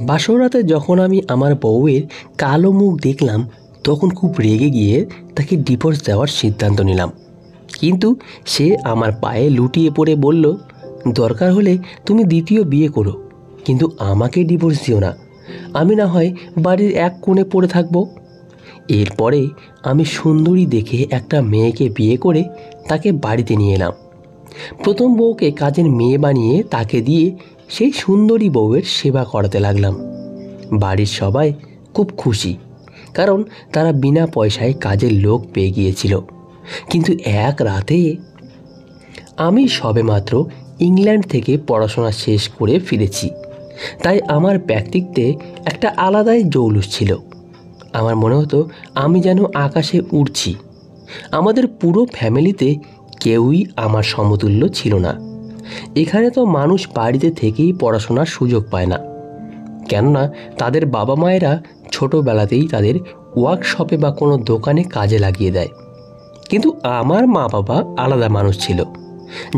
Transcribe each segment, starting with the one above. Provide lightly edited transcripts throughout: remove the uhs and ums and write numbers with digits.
বাসর রাতে যখন আমি আমার বউয়ের কালো মুখ দেখলাম তখন খুব রেগে গিয়ে তাকে ডিভোর্স দেওয়ার সিদ্ধান্ত নিলাম। কিন্তু সে আমার পায়ে লুটিয়ে পড়ে বলল, দরকার হলে তুমি দ্বিতীয় বিয়ে করো, কিন্তু আমাকে ডিভোর্স দিও না। আমি না হয় বাড়ির এক কোণে পড়ে থাকব। এরপরে আমি সুন্দরী দেখে একটা মেয়েকে বিয়ে করে তাকে বাড়িতে নিয়ে এলাম। প্রথম বউকে কাজের মেয়ে বানিয়ে তাকে দিয়ে সেই সুন্দরী বউয়ের সেবা করাতে লাগলাম। বাড়ির সবাই খুব খুশি, কারণ তারা বিনা পয়সায় কাজের লোক পেয়ে গিয়েছিল। কিন্তু এক রাতে আমি সবেমাত্র ইংল্যান্ড থেকে পড়াশোনা শেষ করে ফিরেছি, তাই আমার ব্যক্তিত্বে একটা আলাদাই জৌলুস ছিল। আমার মনে হতো আমি যেন আকাশে উড়ছি। আমাদের পুরো ফ্যামিলিতে কেউই আমার সমতুল্য ছিল না। এখানে তো মানুষ বাড়িতে থেকেই পড়াশোনার সুযোগ পায় না, কেননা তাদের বাবা মায়েরা ছোটোবেলাতেই তাদের ওয়ার্কশপে বা কোনো দোকানে কাজে লাগিয়ে দেয়। কিন্তু আমার মা বাবা আলাদা মানুষ ছিল,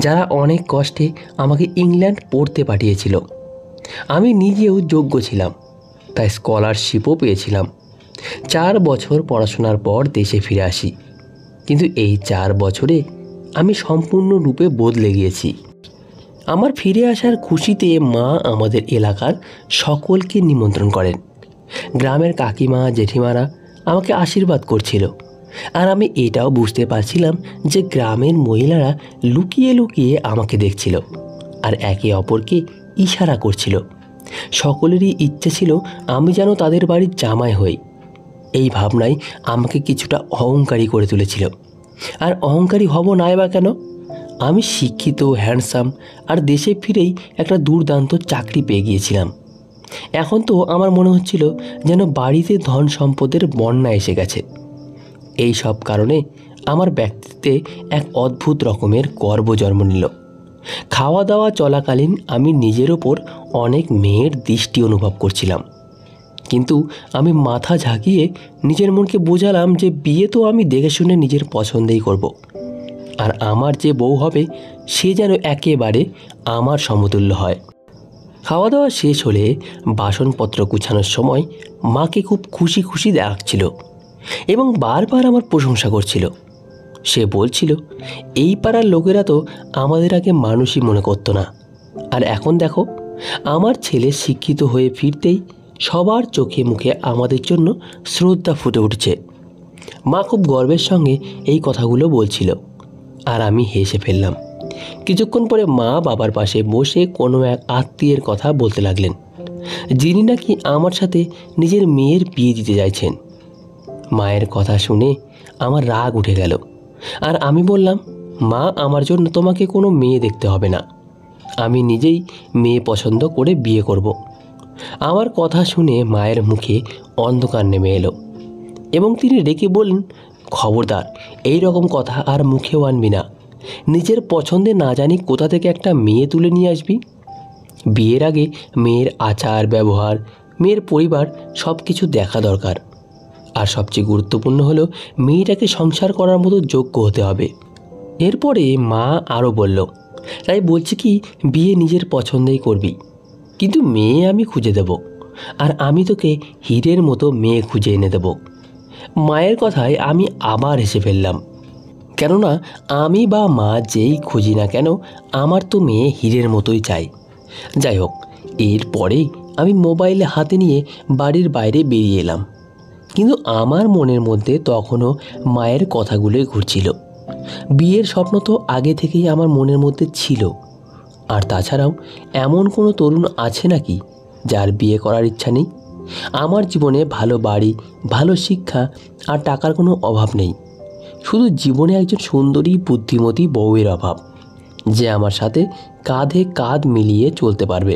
যারা অনেক কষ্টে আমাকে ইংল্যান্ড পড়তে পাঠিয়েছিল। আমি নিজেও যোগ্য ছিলাম, তাই স্কলারশিপও পেয়েছিলাম। 4 বছর পড়াশোনার পর দেশে ফিরে আসি, কিন্তু এই 4 বছরে আমি সম্পূর্ণরূপে বদলে গিয়েছি। আমার ফিরে আসার খুশিতে মা আমাদের এলাকার সকলকে নিমন্ত্রণ করেন। গ্রামের কাকিমা জেঠিমারা আমাকে আশীর্বাদ করছিল, আর আমি এটাও বুঝতে পারছিলাম যে গ্রামের মহিলারা লুকিয়ে লুকিয়ে আমাকে দেখছিল আর একে অপরকে ইশারা করছিল। সকলেরই ইচ্ছে ছিল আমি যেন তাদের বাড়ির জামাই হই। এই ভাবনাই আমাকে কিছুটা অহংকারী করে তুলেছিল। আর অহংকারী হব নাই বা কেন? আমি শিক্ষিত, হ্যান্ডসাম আর দেশে ফিরেই একটা দুর্দান্ত চাকরি পেয়ে গিয়েছিলাম। এখন তো আমার মনে হচ্ছিল যেন বাড়িতে ধন সম্পদের বন্যা এসে গেছে। এই সব কারণে আমার ব্যক্তিত্বে এক অদ্ভুত রকমের গর্ব জন্ম নিল। খাওয়া দাওয়া চলাকালীন আমি নিজের ওপর অনেক মেয়ের দৃষ্টি অনুভব করছিলাম, কিন্তু আমি মাথা ঝাঁকিয়ে নিজের মনকে বোঝালাম যে বিয়ে তো আমি দেখে শুনে নিজের পছন্দেই করব, আর আমার যে বউ হবে সে যেন একেবারে আমার সমতুল্য হয়। খাওয়া দাওয়া শেষ হলে বাসনপত্র গুছানোর সময় মাকে খুব খুশি খুশি দেখাচ্ছিল এবং বারবার আমার প্রশংসা করছিল। সে বলছিল, এই পাড়ার লোকেরা তো আমাদের আগে মানুষই মনে করতো না, আর এখন দেখো আমার ছেলে শিক্ষিত হয়ে ফিরতেই সবার চোখে মুখে আমাদের জন্য শ্রদ্ধা ফুটে উঠছে। মা খুব গর্বের সঙ্গে এই কথাগুলো বলছিল, আর আমি হেসে ফেললাম। কিছুক্ষণ পরে মা বাবার পাশে বসে কোনো এক আত্মীয়ের কথা বলতে লাগলেন, যিনি নাকি আমার সাথে নিজের মেয়ের বিয়ে দিতে চাইছেন। মায়ের কথা শুনে আমার রাগ উঠে গেল, আর আমি বললাম, মা, আমার জন্য তোমাকে কোনো মেয়ে দেখতে হবে না, আমি নিজেই মেয়ে পছন্দ করে বিয়ে করব। আমার কথা শুনে মায়ের মুখে অন্ধকার নেমে এলো এবং তিনি রেগে বললেন, খবরদার, এই রকম কথা আর মুখেও আনবি না। নিজের পছন্দে না জানি কোথা থেকে একটা মেয়ে তুলে নিয়ে আসবি। বিয়ের আগে মেয়ের আচার ব্যবহার, মেয়ের পরিবার সব কিছু দেখা দরকার, আর সবচেয়ে গুরুত্বপূর্ণ হলো মেয়েটাকে সংসার করার মতো যোগ্য হতে হবে। এরপরে মা আরও বলল, তাই বলছি কি, বিয়ে নিজের পছন্দেই করবি, কিন্তু মেয়ে আমি খুঁজে দেব, আর আমি তোকে হীরের মতো মেয়ে খুঁজে এনে দেব। মায়ের কথায় আমি আবার হেসে ফেললাম, কেননা আমি বা মা যেই খুঁজি না কেন আমার তো মেয়ে হীরের মতোই চাই। যাই হোক, এরপরেই আমি মোবাইল হাতে নিয়ে বাড়ির বাইরে বেরিয়ে এলাম, কিন্তু আমার মনের মধ্যে তখনও মায়ের কথাগুলোই ঘুরছিল। বিয়ের স্বপ্ন তো আগে থেকেই আমার মনের মধ্যে ছিল, আর তাছাড়াও এমন কোনো তরুণ আছে নাকি যার বিয়ে করার ইচ্ছা নেই? আমার জীবনে ভালো বাড়ি, ভালো শিক্ষা আর টাকার কোনো অভাব নেই, শুধু জীবনে একজন সুন্দরী বুদ্ধিমতী বউয়ের অভাব, যে আমার সাথে কাঁধে কাঁধ মিলিয়ে চলতে পারবে।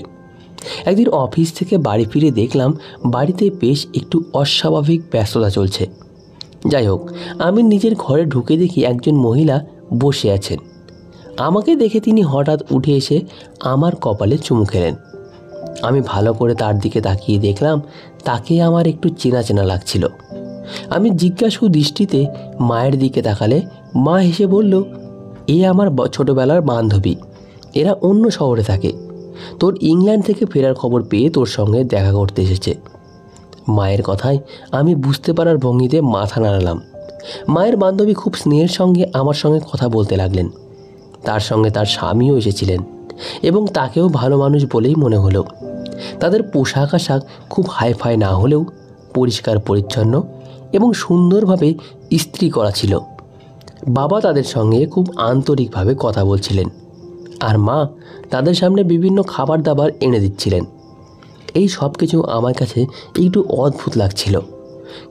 একদিন অফিস থেকে বাড়ি ফিরে দেখলাম বাড়িতে বেশ একটু অস্বাভাবিক ব্যস্ততা চলছে। যাই হোক, আমি নিজের ঘরে ঢুকে দেখি একজন মহিলা বসে আছেন। আমাকে দেখে তিনি হঠাৎ উঠে এসে আমার কপালে চুমু খেলেন। আমি ভালো করে তার দিকে তাকিয়ে দেখলাম তাকে আমার একটু চেনা চেনা লাগছিল। আমি জিজ্ঞাসু দৃষ্টিতে মায়ের দিকে তাকালে মা হেসে বলল, এ আমার ছোটোবেলার বান্ধবী, এরা অন্য শহরে থাকে, তোর ইংল্যান্ড থেকে ফেরার খবর পেয়ে তোর সঙ্গে দেখা করতে এসেছে। মায়ের কথায় আমি বুঝতে পারার ভঙ্গিতে মাথা নাড়ালাম। মায়ের বান্ধবী খুব স্নেহের সঙ্গে আমার সঙ্গে কথা বলতে লাগলেন। তার সঙ্গে তার স্বামীও এসেছিলেন এবং তাকেও ভালো মানুষ বলেই মনে হলো। তাদের পোশাক আশাক খুব হাইফাই না হলেও পরিষ্কার পরিচ্ছন্ন এবং সুন্দরভাবে ইস্ত্রি করা ছিল। বাবা তাদের সঙ্গে খুব আন্তরিকভাবে কথা বলছিলেন, আর মা তাদের সামনে বিভিন্ন খাবার দাবার এনে দিচ্ছিলেন। এই সব কিছু আমার কাছে একটু অদ্ভুত লাগছিল,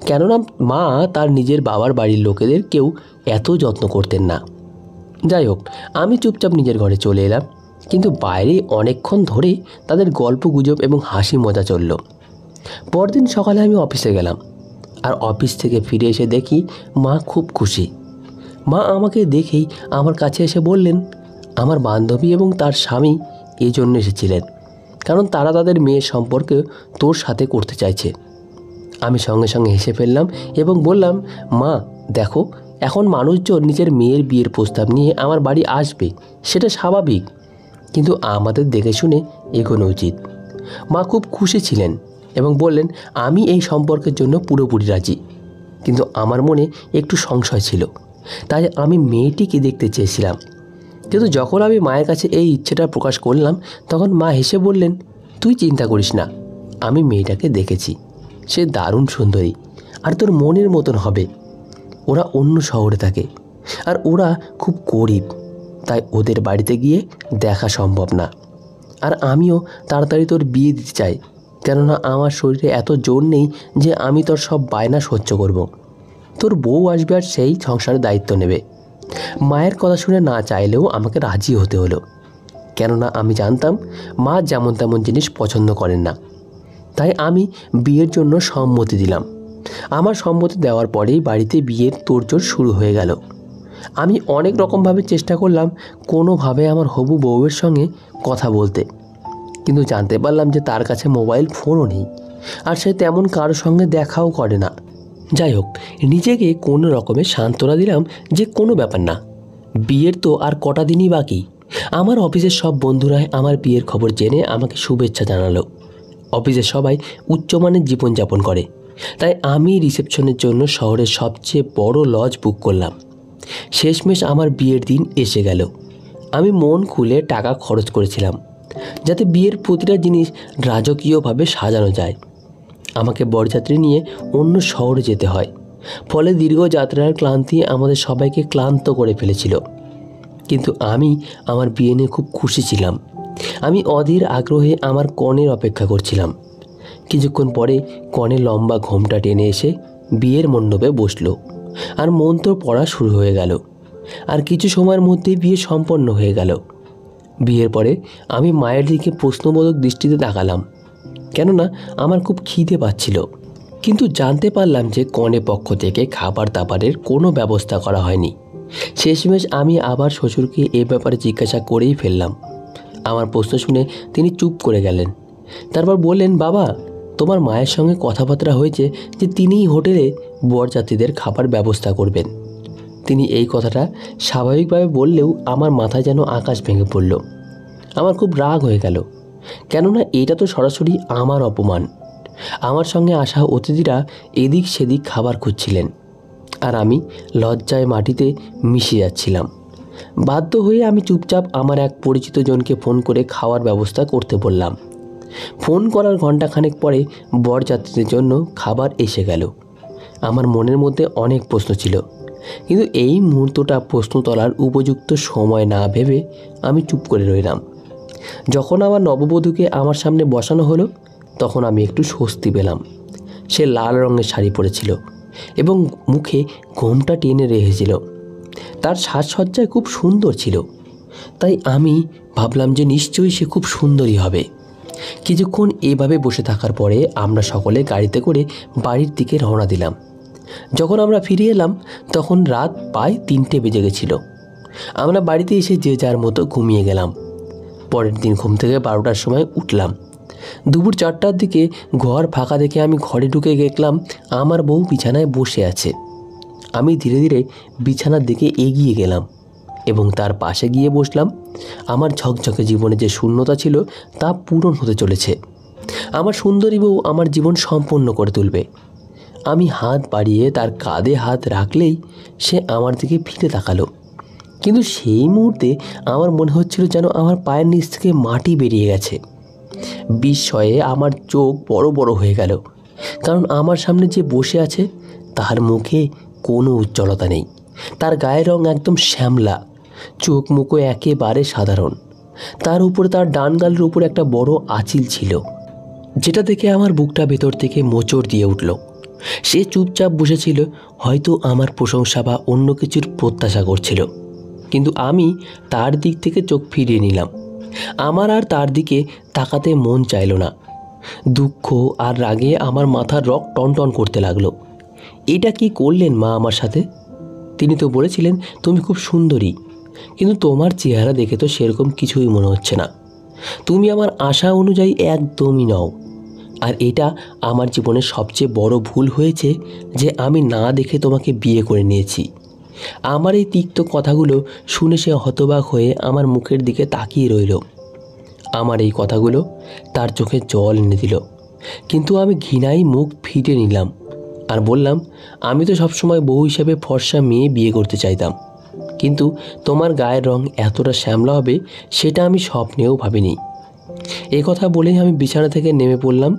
কেননা মা তার নিজের বাবার বাড়ির লোকেদের কেউ এত যত্ন করতেন না। যাই হোক, আমি চুপচাপ নিজের ঘরে চলে এলাম, কিন্তু বাইরে অনেকক্ষণ ধরে তাদের গল্প গুজব এবং হাসি মজা চলল। পরদিন সকালে আমি অফিসে গেলাম, আর অফিস থেকে ফিরে এসে দেখি মা খুব খুশি। মা আমাকে দেখেই আমার কাছে এসে বললেন, আমার বান্ধবী এবং তার স্বামী এই জন্য এসেছিলেন, কারণ তারা তাদের মেয়ের সম্পর্কে তোর সাথে করতে চাইছে। আমি সঙ্গে সঙ্গে হেসে ফেললাম এবং বললাম, মা দেখো, এখন মানুষজন নিজের মেয়ের বিয়ের প্রস্তাব নিয়ে আমার বাড়ি আসবে, সেটা স্বাভাবিক, কিন্তু আমাদের দেখে শুনে এগোনো উচিত। মা খুব খুশি ছিলেন এবং বললেন, আমি এই সম্পর্কের জন্য পুরোপুরি রাজি, কিন্তু আমার মনে একটু সংশয় ছিল, তাই আমি মেয়েটিকে দেখতে চেয়েছিলাম। কিন্তু যখন আমি মায়ের কাছে এই ইচ্ছেটা প্রকাশ করলাম, তখন মা হেসে বললেন, তুই চিন্তা করিস না, আমি মেয়েটাকে দেখেছি, সে দারুণ সুন্দরী আর তোর মনের মতন হবে। ওরা অন্য শহরে থাকে আর ওরা খুব গরিব, তাই ওদের বাড়িতে গিয়ে দেখা সম্ভব না। আর আমিও তাড়াতাড়ি তোর বিয়ে দিতে চাই, কেননা আমার শরীরে এত জোর নেই যে আমি তোর সব বায়না সহ্য করব। তোর বউ আসবে আর সেই সংসারের দায়িত্ব নেবে। মায়ের কথা শুনে না চাইলেও আমাকে রাজি হতে হলো, কেননা আমি জানতাম মা যেমন তেমন জিনিস পছন্দ করেন না। তাই আমি বিয়ের জন্য সম্মতি দিলাম। আমার সম্মতি দেওয়ার পরেই বাড়িতে বিয়ের তোড়জোড় শুরু হয়ে গেল। আমি অনেক রকমভাবে চেষ্টা করলাম কোনোভাবে আমার হবু বউয়ের সঙ্গে কথা বলতে, কিন্তু জানতে পারলাম যে তার কাছে মোবাইল ফোনও নেই, আর সে তেমন কারোর সঙ্গে দেখাও করে না। যাই হোক, নিজেকে কোনো রকমে সান্ত্বনা দিলাম যে কোনো ব্যাপার না, বিয়ের তো আর কটা দিনই বাকি। আমার অফিসের সব বন্ধুরাই আমার বিয়ের খবর জেনে আমাকে শুভেচ্ছা জানালো। অফিসের সবাই উচ্চমানের জীবনযাপন করে, তাই আমি রিসেপশনের জন্য শহরের সবচেয়ে বড় লজ বুক করলাম। শেষমেশ আমার বিয়ের দিন এসে গেল। আমি মন খুলে টাকা খরচ করেছিলাম, যাতে বিয়ের প্রতিটা জিনিস রাজকীয়ভাবে সাজানো যায়। আমাকে বরযাত্রী নিয়ে অন্য শহরে যেতে হয়, ফলে দীর্ঘ যাত্রার ক্লান্তি আমাদের সবাইকে ক্লান্ত করে ফেলেছিল। কিন্তু আমি আমার বিয়ে নিয়ে খুব খুশি ছিলাম। আমি অধীর আগ্রহে আমার কনের অপেক্ষা করছিলাম। কিছুক্ষণ পরে কনে লম্বা ঘোমটা টেনে এসে বিয়ের মণ্ডপে বসলো, আর মন্ত্র পড়া শুরু হয়ে গেল। আর কিছু সময়ের মধ্যেই বিয়ে সম্পন্ন হয়ে গেল। বিয়ের পরে আমি মায়ের দিকে প্রশ্নবোধক দৃষ্টিতে তাকালাম, কেননা আমার খুব খিদে পাচ্ছিল। কিন্তু জানতে পারলাম যে কনে পক্ষ থেকে খাবার দাবারের কোনো ব্যবস্থা করা হয়নি। শেষমেশ আমি আবার শ্বশুরকে এ ব্যাপারে জিজ্ঞাসা করেই ফেললাম। আমার প্রশ্ন শুনে তিনি চুপ করে গেলেন। তারপর বললেন, বাবা, তোমার মায়ের সঙ্গে কথাবার্তা হয়েছে যে তিনিই হোটেলে বরযাত্রীদের খাবার ব্যবস্থা করবেন। তিনি এই কথাটা স্বাভাবিকভাবে বললেও আমার মাথায় যেন আকাশ ভেঙে পড়ল। আমার খুব রাগ হয়ে গেল, কেননা এটা তো সরাসরি আমার অপমান। আমার সঙ্গে আসা অতিথিরা এদিক সেদিক খাবার খুঁজছিলেন, আর আমি লজ্জায় মাটিতে মিশে যাচ্ছিলাম। বাধ্য হয়ে আমি চুপচাপ আমার এক পরিচিত জনকে ফোন করে খাওয়ার ব্যবস্থা করতে বললাম। ফোন করার ঘণ্টাখানেক পরে বরযাত্রীদের জন্য খাবার এসে গেল। আমার মনের মধ্যে অনেক প্রশ্ন ছিল, কিন্তু এই মুহূর্তটা প্রশ্ন তোলার উপযুক্ত সময় না ভেবে আমি চুপ করে রইলাম। যখন আমার নববধূকে আমার সামনে বসানো হলো, তখন আমি একটু স্বস্তি পেলাম। সে লাল রঙের শাড়ি পরেছিল এবং মুখে ঘোমটা টেনে রেখেছিল। তার সাজসজ্জায় খুব সুন্দর ছিল, তাই আমি ভাবলাম যে নিশ্চয়ই সে খুব সুন্দরী হবে। কিছুক্ষণ এভাবে বসে থাকার পরে আমরা সকলে গাড়িতে করে বাড়ির দিকে রওনা দিলাম। যখন আমরা ফিরে এলাম তখন রাত প্রায় 3টে বেজে গেছিল। আমরা বাড়িতে এসে যে যার মতো ঘুমিয়ে গেলাম। পরের দিন ঘুম থেকে 12টার সময় উঠলাম। দুপুর 4টার দিকে ঘর ফাঁকা দেখে আমি ঘরে ঢুকে দেখলাম আমার বউ বিছানায় বসে আছে। আমি ধীরে ধীরে বিছানার দিকে এগিয়ে গেলাম। এবং তার পাশে গিয়ে বসলাম। আমার ঝকঝকে জীবনে যে শূন্যতা ছিল তা পূরণ হতে চলেছে। আমার সুন্দরী বউ আমার জীবন সম্পন্ন করে তুলবে। আমি হাত বাড়িয়ে তার কাঁধে হাত রাখলেই সে আমার দিকে ফিরে তাকালো, কিন্তু সেই মুহূর্তে আমার মনে হচ্ছিল যেন আমার পায়ের নিচ থেকে মাটি বেরিয়ে গেছে। বিস্ময়ে আমার চোখ বড় বড় হয়ে গেল, কারণ আমার সামনে যে বসে আছে তার মুখে কোনো উজ্জ্বলতা নেই। তার গায়ের রং একদম শ্যামলা, চোখ মুখও একেবারে সাধারণ। তার উপরে তার ডান গালের উপর একটা বড় আঁচিল ছিল, যেটা দেখে আমার বুকটা ভেতর থেকে মোচড় দিয়ে উঠল। সে চুপচাপ বসেছিল, হয়তো আমার প্রশংসা বা অন্য কিছুর প্রত্যাশা করছিল, কিন্তু আমি তার দিক থেকে চোখ ফিরিয়ে নিলাম। আমার আর তার দিকে তাকাতে মন চাইল না। দুঃখ আর রাগে আমার মাথার রক টনটন করতে লাগলো। এটা কি করলেন মা আমার সাথে? তিনি তো বলেছিলেন তুমি খুব সুন্দরী, কিন্তু তোমার চেহারা দেখে তো সেরকম কিছুই মনে হচ্ছে না। তুমি আমার আশা অনুযায়ী একদমই নও। আর এটা আমার জীবনের সবচেয়ে বড় ভুল হয়েছে যে আমি না দেখে তোমাকে বিয়ে করে নিয়েছি। আমার এই তিক্ত কথাগুলো শুনে সে হতবাক হয়ে আমার মুখের দিকে তাকিয়ে রইল। আমার এই কথাগুলো তার চোখে জল এনে দিল, কিন্তু আমি ঘৃণায় মুখ ফিরে নিলাম আর বললাম, আমি তো সবসময় বউ হিসেবে ফর্সা মেয়ে বিয়ে করতে চাইতাম, কিন্তু তোমার গায়ের রং এতটা শ্যামলা হবে সেটা আমি স্বপ্নেও ভাবিনি। এই কথা বলেই আমি বিছানা থেকে নেমে পড়লাম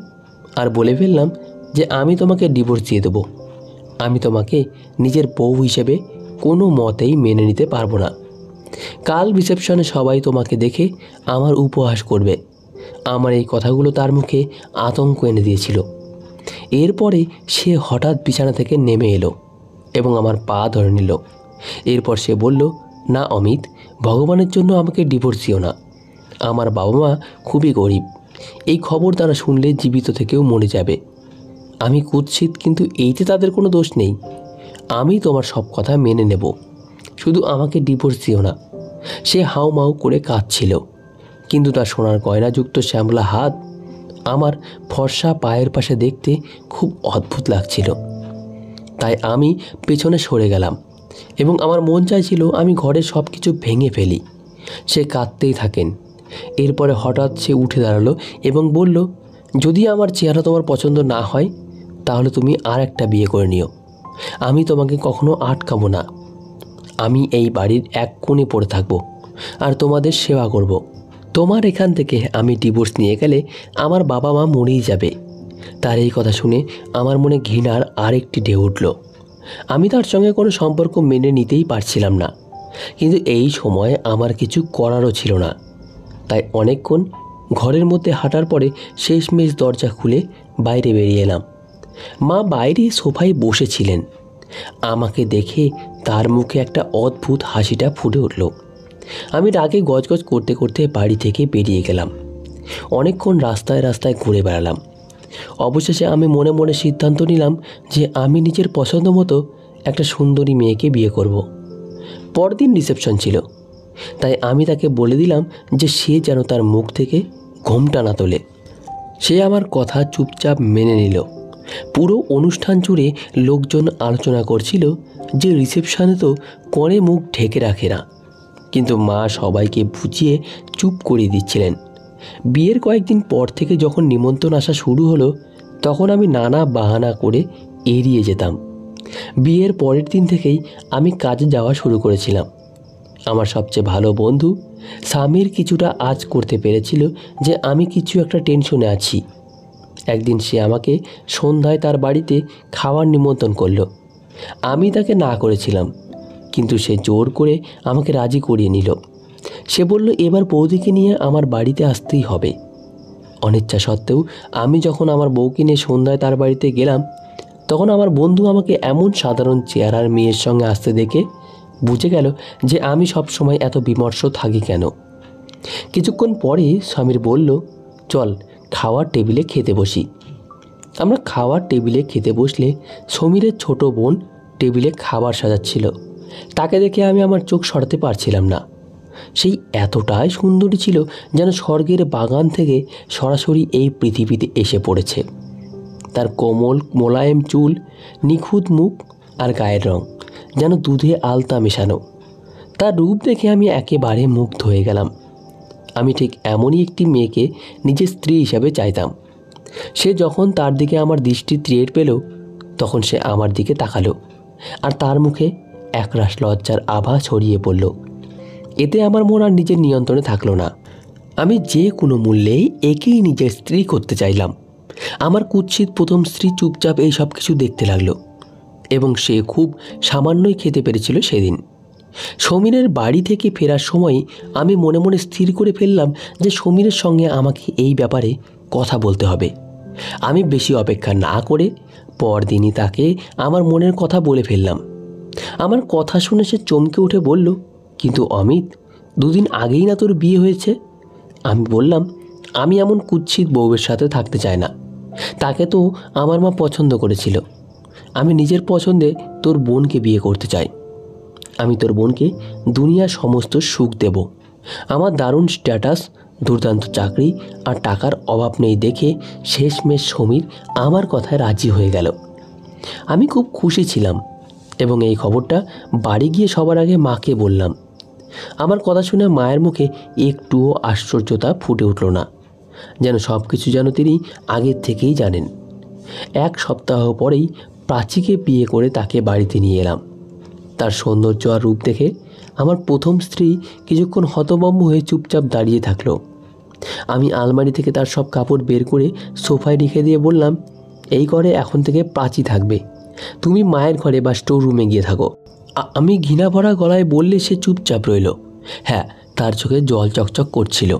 আর বলে ফেললাম যে আমি তোমাকে ডিভোর্স দিয়ে দেবো। আমি তোমাকে নিজের বউ হিসেবে কোনো মতেই মেনে নিতে পারবো না। কাল রিসেপশনে সবাই তোমাকে দেখে আমার উপহাস করবে। আমার এই কথাগুলো তার মুখে আতঙ্ক এনে দিয়েছিল। এরপরে সে হঠাৎ বিছানা থেকে নেমে এলো এবং আমার পা ধরে নিল। এরপর সে বলল, না অমিত, ভগবানের জন্য আমাকে ডিভোর্স দিও না। আমার বাবা মা খুবই গরিব, এই খবর তারা শুনলে জীবিত থেকেও মরে যাবে। আমি কুৎসিত, কিন্তু এইতে তাদের কোনো দোষ নেই। আমি তোমার সব কথা মেনে নেব, শুধু আমাকে ডিভোর্স দিও না। সে হাউমাউ করে কাঁদছিল, কিন্তু তার সোনার গয়নাযুক্ত শ্যামলা হাত আমার ফর্সা পায়ের পাশে দেখতে খুব অদ্ভুত লাগছিল। তাই আমি পেছনে সরে গেলাম এবং আমার মন চাইছিল আমি ঘরের সব কিছু ভেঙে ফেলি। সে কাঁদতেই থাকেন। এরপরে হঠাৎ সে উঠে দাঁড়ালো এবং বলল, যদি আমার চেহারা তোমার পছন্দ না হয় তাহলে তুমি আর একটা বিয়ে করে নিও। আমি তোমাকে কখনো আটকাবো না। আমি এই বাড়ির এক কোণে পড়ে থাকবো আর তোমাদের সেবা করব। তোমার এখান থেকে আমি ডিভোর্স নিয়ে গেলে আমার বাবা মা মরেই যাবে। তার এই কথা শুনে আমার মনে ঘৃণার আরেকটি ঢেউ উঠল। আমি তার সঙ্গে কোনো সম্পর্ক মেনে নিতেই পারছিলাম না, কিন্তু এই সময় আমার কিছু করারও ছিল না। তাই অনেকক্ষণ ঘরের মধ্যে হাঁটার পরে শেষমেশ দরজা খুলে বাইরে বেরিয়ে এলাম। মা বাইরে সোফায় বসেছিলেন। আমাকে দেখে তার মুখে একটা অদ্ভুত হাসিটা ফুটে উঠল। আমি রাগে গজগজ করতে করতে বাড়ি থেকে বেরিয়ে গেলাম। অনেকক্ষণ রাস্তায় রাস্তায় ঘুরে বেড়ালাম। অবশেষে আমি মনে মনে সিদ্ধান্ত নিলাম যে আমি নিজের পছন্দ মতো একটা সুন্দরী মেয়েকে বিয়ে করব। পরদিন রিসেপশন ছিল, তাই আমি তাকে বলে দিলাম যে সে যেন তার মুখ থেকে ঘোমটা না তোলে। সে আমার কথা চুপচাপ মেনে নিল। পুরো অনুষ্ঠান জুড়ে লোকজন আলোচনা করছিল যে রিসেপশনে তো কনে মুখ ঢেকে রাখে না, কিন্তু মা সবাইকে বুঝিয়ে চুপ করিয়ে দিচ্ছিলেন। বিয়ের কয়েকদিন পর থেকে যখন নিমন্ত্রণ আসা শুরু হলো, তখন আমি নানা বাহানা করে এড়িয়ে যেতাম। বিয়ের পরের দিন থেকেই আমি কাজে যাওয়া শুরু করেছিলাম। আমার সবচেয়ে ভালো বন্ধু স্বামীর কিছুটা আঁচ করতে পেরেছিল যে আমি কিছু একটা টেনশনে আছি। একদিন সে আমাকে সন্ধ্যায় তার বাড়িতে খাওয়ার নিমন্ত্রণ করলো। আমি তাকে না করেছিলাম, কিন্তু সে জোর করে আমাকে রাজি করিয়ে নিল। সে বলল এবার বৌদিকে নিয়ে আমার বাড়িতে আসতেই হবে। অনিচ্ছা সত্ত্বেও আমি যখন আমার বউকে নিয়ে সন্ধ্যায় তার বাড়িতে গেলাম, তখন আমার বন্ধু আমাকে এমন সাধারণ চেহারার মেয়ের সঙ্গে আসতে দেখে বুঝে গেল যে আমি সবসময় এত বিমর্ষ থাকি কেন। কিছুক্ষণ পরে স্বামীর বলল, চল খাওয়ার টেবিলে খেতে বসি। আমরা খাওয়ার টেবিলে খেতে বসলে সমীরের ছোট বোন টেবিলে খাবার সাজাচ্ছিল। তাকে দেখে আমি আমার চোখ সরাতে পারছিলাম না। সেই এতটাই সুন্দরী ছিল যেন স্বর্গের বাগান থেকে সরাসরি এই পৃথিবীতে এসে পড়েছে। তার কোমল মোলায়েম চুল, নিখুঁত মুখ আর গায়ের রং যেন দুধে আলতা মেশানো। তার রূপ দেখে আমি একেবারে মুগ্ধ হয়ে গেলাম। আমি ঠিক এমনই একটি মেয়েকে নিজের স্ত্রী হিসাবে চাইতাম। সে যখন তার দিকে আমার দৃষ্টি টের পেল, তখন সে আমার দিকে তাকালো, আর তার মুখে একরাশ লজ্জার আভা ছড়িয়ে পড়ল। এতে আমার মন আর নিজের নিয়ন্ত্রণে থাকলো না। আমি যে কোনো মূল্যেই একেই নিজের স্ত্রী করতে চাইলাম। আমার কুৎসিত প্রথম স্ত্রী চুপচাপ এই সব কিছু দেখতে লাগলো, এবং সে খুব সামান্যই খেতে পেরেছিল সেদিন। সমীরের বাড়ি থেকে ফেরার সময় আমি মনে মনে স্থির করে ফেললাম যে সমীরের সঙ্গে আমাকে এই ব্যাপারে কথা বলতে হবে। আমি বেশি অপেক্ষা না করে পরদিনই তাকে আমার মনের কথা বলে ফেললাম। আমার কথা শুনে সে চমকে উঠে বলল, কিন্তু অমিত, দুদিন আগেই না তোর বিয়ে হয়েছে? আমি বললাম, আমি এমন কুৎসিত বউয়ের সাথে থাকতে চাই না। তাকে তো আমার মা পছন্দ করেছিল। আমি নিজের পছন্দে তোর বোনকে বিয়ে করতে চাই। আমি তোর বোনকে দুনিয়ার সমস্ত সুখ দেব। আমার দারুণ স্ট্যাটাস, দুর্দান্ত চাকরি আর টাকার অভাব নেই দেখে শেষমেশ সমীর আমার কথায় রাজি হয়ে গেল। আমি খুব খুশি ছিলাম এবং এই খবরটা বাড়ি গিয়ে সবার আগে মাকে বললাম। আমার কথা শুনে মায়ের মুখে একটুও আশ্চর্যতা ফুটে উঠল না, যেন সব কিছু যেন তিনি আগের থেকেই জানেন। এক সপ্তাহ পরেই প্রাচীকে বিয়ে করে তাকে বাড়িতে নিয়ে এলাম। তার সৌন্দর্য আর রূপ দেখে আমার প্রথম স্ত্রী কিছুক্ষণ হতভম্ব হয়ে চুপচাপ দাঁড়িয়ে থাকলো। আমি আলমারি থেকে তার সব কাপড় বের করে সোফায় রেখে দিয়ে বললাম, এই ঘরে এখন থেকে প্রাচী থাকবে, তুমি মায়ের ঘরে বা স্টোর রুমে গিয়ে থাকো। আমি ঘৃণা ভরা গলায় বললে সে চুপচাপ রইল। হ্যাঁ, তার চোখে জল চকচক করছিল,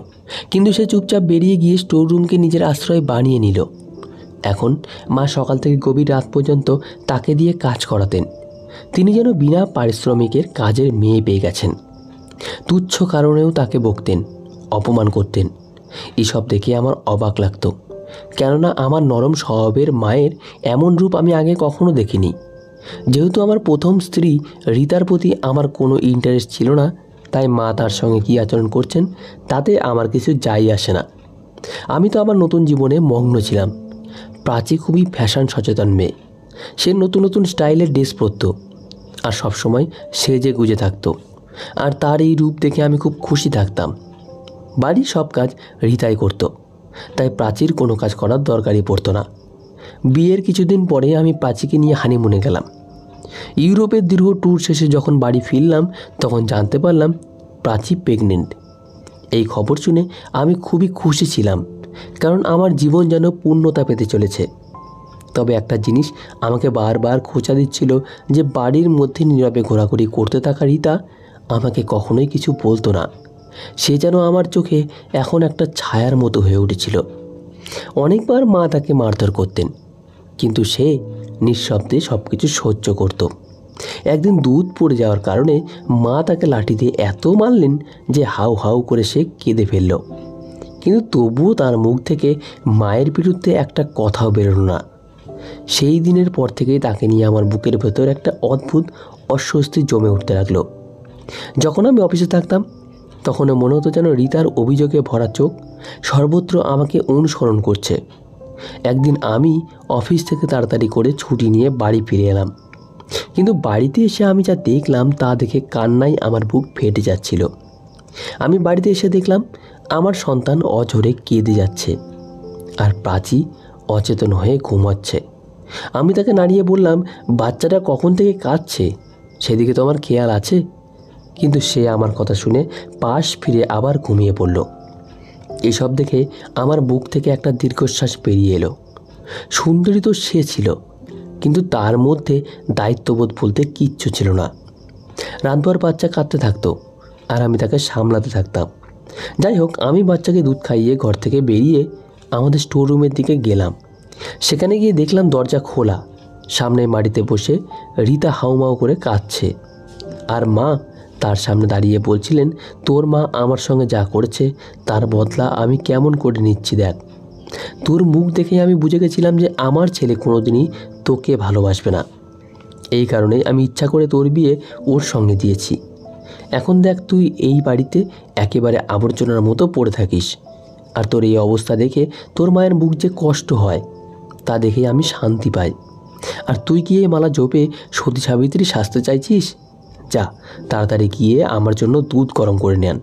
কিন্তু সে চুপচাপ বেরিয়ে গিয়ে স্টোর রুমকে নিজের আশ্রয় বানিয়ে নিল। এখন মা সকাল থেকে গভীর রাত পর্যন্ত তাকে দিয়ে কাজ করাতেন। তিনি যেন বিনা পারিশ্রমিকের কাজের মেয়ে পেয়ে গেছেন। তুচ্ছ কারণেও তাকে বকতেন, অপমান করতেন। এসব দেখে আমার অবাক লাগত, কেননা আমার নরম স্বভাবের মায়ের এমন রূপ আমি আগে কখনো দেখিনি। যেহেতু আমার প্রথম স্ত্রী রীতার প্রতি আমার কোনো ইন্টারেস্ট ছিল না, তাই মা তার সঙ্গে কী আচরণ করছেন তাতে আমার কিছু যাই আসে না। আমি তো আমার নতুন জীবনে মগ্ন ছিলাম। প্রাচী খুবই ফ্যাশন সচেতন মেয়ে। সে নতুন নতুন স্টাইলের ড্রেস পরত আর সবসময় সেজে গুজে থাকতো, আর তার এই রূপ দেখে আমি খুব খুশি থাকতাম। বাড়ির সব কাজ রীতাই করত, তাই প্রাচীর কোনো কাজ করার দরকারই পড়তো না। বিয়ের কিছুদিন পরে আমি প্রাচীকে নিয়ে হানিমুনে গেলাম। ইউরোপের দীর্ঘ ট্যুর শেষে যখন বাড়ি ফিরলাম, তখন জানতে পারলাম প্রাচী প্রেগনেন্ট। এই খবর শুনে আমি খুবই খুশি ছিলাম, কারণ আমার জীবন যেন পূর্ণতা পেতে চলেছে। তবে একটা জিনিস আমাকে বারবার খোঁচা দিচ্ছিল, যে বাড়ির মধ্যে নীরবে ঘোরাঘুরি করতে থাকা রীতা আমাকে কখনোই কিছু বলতো না। সে যেন আমার চোখে এখন একটা ছায়ার মতো হয়ে উঠেছিল। অনেকবার মা তাকে মারধর করতেন, কিন্তু সে নিঃশব্দে সব কিছু সহ্য করত। একদিন দুধ পড়ে যাওয়ার কারণে মা তাকে লাঠি দিয়ে এত মারলেন যে হাউ হাউ করে সে কেঁদে ফেলল। কিন্তু তবুও তার মুখ থেকে মায়ের বিরুদ্ধে একটা কথাও বেরোলো না। সেই দিনের পর থেকেই তাকে নিয়ে আমার বুকের ভেতর একটা অদ্ভুত অস্বস্তি জমে উঠতে লাগলো। যখন আমি অফিসে থাকতাম, তখনও মনে হতো যেন রীতার অভিযোগে ভরা চোখ সর্বত্র আমাকে অনুসরণ করছে। একদিন আমি অফিস থেকে তাড়াতাড়ি করে ছুটি নিয়ে বাড়ি ফিরে এলাম, কিন্তু বাড়িতে এসে আমি যা দেখলাম তা দেখে কান্নায় আমার বুক ফেটে যাচ্ছিল। আমি বাড়িতে এসে দেখলাম আমার সন্তান অঝরে কেঁদে যাচ্ছে, আর প্রাচী অচেতন হয়ে ঘুমাচ্ছে। আমি তাকে নাড়িয়ে বললাম, বাচ্চাটা কখন থেকে কাঁদছে, সেদিকে তো আমার খেয়াল আছে। কিন্তু সে আমার কথা শুনে পাশ ফিরে আবার ঘুমিয়ে পড়ল। এসব দেখে আমার বুক থেকে একটা দীর্ঘশ্বাস বেরিয়ে এলো। সুন্দরী তো সে ছিল, কিন্তু তার মধ্যে দায়িত্ববোধ বলতে কিচ্ছু ছিল না। রাতভর বাচ্চা কাঁদতে থাকতো, আর আমি তাকে সামলাতে থাকতাম। যাই হোক, আমি বাচ্চাকে দুধ খাইয়ে ঘর থেকে বেরিয়ে আমাদের স্টোর রুমের দিকে গেলাম। সেখানে গিয়ে দেখলাম দরজা খোলা, সামনে মাটিতে বসে রীতা হাউমাউ করে কাঁদছে, আর মা তার সামনে দাঁড়িয়ে বলছিলেন, তোর মা আমার সঙ্গে যা করেছে তার বদলা আমি কেমন করে নিচ্ছি দেখ। তোর মুখ দেখে আমি বুঝে গেছিলাম যে আমার ছেলে কোনোদিনই তোকে ভালোবাসবে না। এই কারণেই আমি ইচ্ছা করে তোর বিয়ে ওর সঙ্গে দিয়েছি। এখন দেখ, তুই এই বাড়িতে একেবারে আবর্জনার মতো পড়ে থাকিস, আর তোর এই অবস্থা দেখে তোর মায়ের বুক যে কষ্ট হয় তা দেখে আমি শান্তি পাই। আর তুই কি এই মালা জপে সতী সাবিত্রী সাজতে চাইছিস? যা তাড়াতাড়ি গিয়ে আমার জন্য দুধ গরম করে নেন।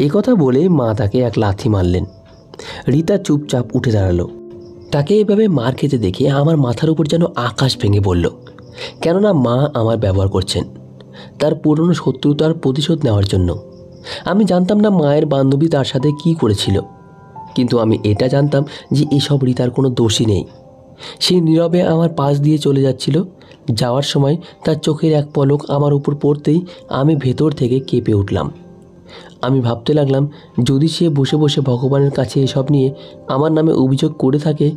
এই কথা বলে মা তাকে এক লাথি মারলেন। রীতা চুপচাপ উঠে দাঁড়ালো। তাকে এভাবে মার খেতে দেখে আমার মাথার উপর যেন আকাশ ভেঙে পড়ল। কেননা মা আমার ব্যবহার করছেন তার পুরনো শত্রুতার প্রতিশোধ নেওয়ার জন্য। আমি জানতাম না মায়ের বান্ধবী তার সাথে কি করেছিল, কিন্তু আমি এটা জানতাম যে এসব রীতার কোনো দোষই নেই। সে নীরবে আমার পাশ দিয়ে চলে যাচ্ছিল। যাওয়ার সময় তার চোখের এক পলক আমার উপর পড়তেই আমি ভেতর থেকে কেঁপে উঠলাম। আমি ভাবতে লাগলাম, যদি সে বসে বসে ভগবানের কাছে এসব নিয়ে আমার নামে অভিযোগ করে থাকে,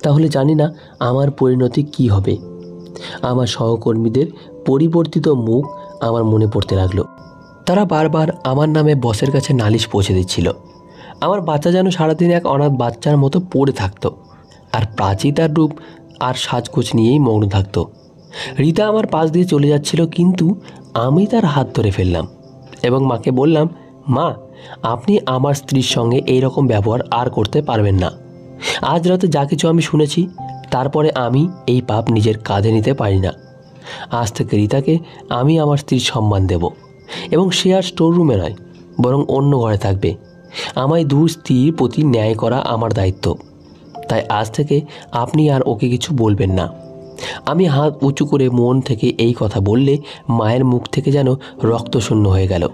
তাহলে জানি না আমার পরিণতি কি হবে। আমার সহকর্মীদের পরিবর্তিত মুখ আমার মনে পড়তে লাগলো। তারা বারবার আমার নামে বসের কাছে নালিশ পৌঁছে দিচ্ছিল। আমার বাচ্চা যেন সারাদিন এক অনাথ বাচ্চার মতো পড়ে থাকতো, আর প্রাচী তার রূপ আর সাজগোজ নিয়েই মগ্ন থাকতো। রীতা আমার পাশ দিয়ে চলে যাচ্ছিল, কিন্তু আমি তার হাত ধরে ফেললাম এবং মাকে বললাম, মা, আপনি আমার স্ত্রীর সঙ্গে এই রকম ব্যবহার আর করতে পারবেন না। আজ রাতে যা কিছু আমি শুনেছি, তারপরে আমি এই পাপ নিজের কাঁধে নিতে পারি না। আজ থেকে রীতাকে আমি আমার স্ত্রীর সম্মান দেব, এবং সে আর স্টোর রুমে নয়, বরং অন্য ঘরে থাকবে। আমায় দু স্ত্রীর প্রতি ন্যায় করা আমার দায়িত্ব। তাই আজ থেকে আপনি আর ওকে কিছু বলবেন না। আমি হাত উঁচু করে মন থেকে এই কথা বললে মায়ের মুখ থেকে যেন রক্তশূন্য হয়ে গেল।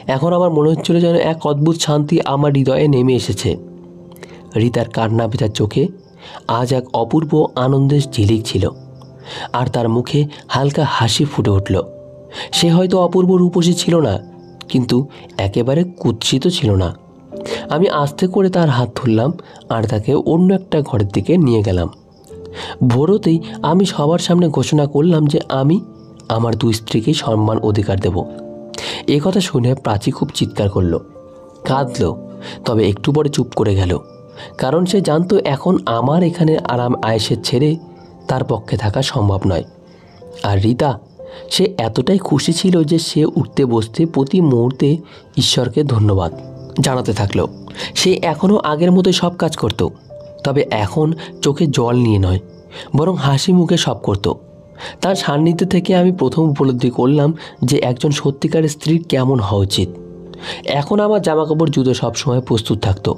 এখন আমার মনে হচ্ছিল যেন এক অদ্ভুত শান্তি আমার হৃদয়ে নেমে এসেছে। রীতার কান্না ভেজা চোখে আজ এক অপূর্ব আনন্দের ঝিলিক ছিল, আর তার মুখে হালকা হাসি ফুটে উঠল। সে হয়তো অপূর্ব রূপসী ছিল না, কিন্তু একেবারে কুৎসিত ছিল না। আমি আস্তে করে তার হাত ধরলাম আর তাকে অন্য একটা ঘরের দিকে নিয়ে গেলাম। ভোরতেই আমি সবার সামনে ঘোষণা করলাম যে আমি আমার দুই স্ত্রীকে সম্মান অধিকার দেব। এ কথা শুনে প্রাচী খুব চিৎকার করলো, কাঁদলো, তবে একটু পরে চুপ করে গেল। কারণ সে জানতো এখন আমার এখানে আরাম আয়েশের ছেড়ে তার পক্ষে থাকা সম্ভব নয়। আর রীতা, সে এতটাই খুশি ছিল যে সে উঠতে বসতে প্রতি মুহূর্তে ঈশ্বরকে ধন্যবাদ জানাতে থাকলো। সে এখনও আগের মতোই সব কাজ করত, তবে এখন চোখে জল নিয়ে নয়, বরং হাসি মুখে সব করত। তার সান্নিধ্য থেকে আমি প্রথম উপলব্ধি করলাম যে একজন সত্যিকারের স্ত্রীর কেমন হওয়া উচিত। এখন আমার জামাকাপড় জুতো সবসময় প্রস্তুত থাকতো।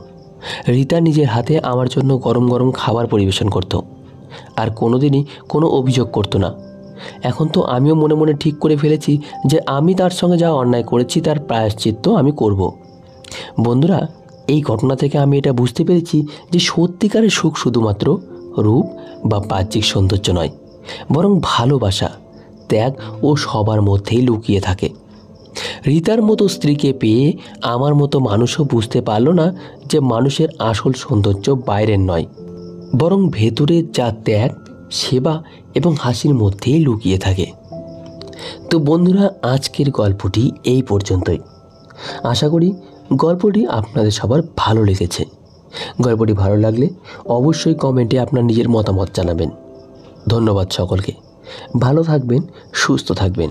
রীতা নিজের হাতে আমার জন্য গরম গরম খাবার পরিবেশন করত, আর কোনোদিনই কোনো অভিযোগ করতো না। এখন তো আমিও মনে মনে ঠিক করে ফেলেছি যে আমি তার সঙ্গে যা অন্যায় করেছি তার প্রায়শ্চিত্ত আমি করব। বন্ধুরা, এই ঘটনা থেকে আমি এটা বুঝতে পেরেছি যে সত্যিকারের সুখ শুধুমাত্র রূপ বা বাহ্যিক সৌন্দর্য নয়, বরং ভালোবাসা, ত্যাগ ও সবার মধ্যেই লুকিয়ে থাকে। রীতার মতো স্ত্রীকে পেয়ে আমার মতো মানুষও বুঝতে পারল না যে মানুষের আসল সৌন্দর্য বাইরের নয়, বরং ভেতরের যা ত্যাগ, সেবা এবং হাসির মধ্যেই লুকিয়ে থাকে। তো বন্ধুরা, আজকের গল্পটি এই পর্যন্তই। আশা করি গল্পটি আপনাদের সবার ভালো লেগেছে। গল্পটি ভালো লাগলে অবশ্যই কমেন্টে আপনার নিজের মতামত জানাবেন। ধন্যবাদ সকলকে। ভালো থাকবেন, সুস্থ থাকবেন।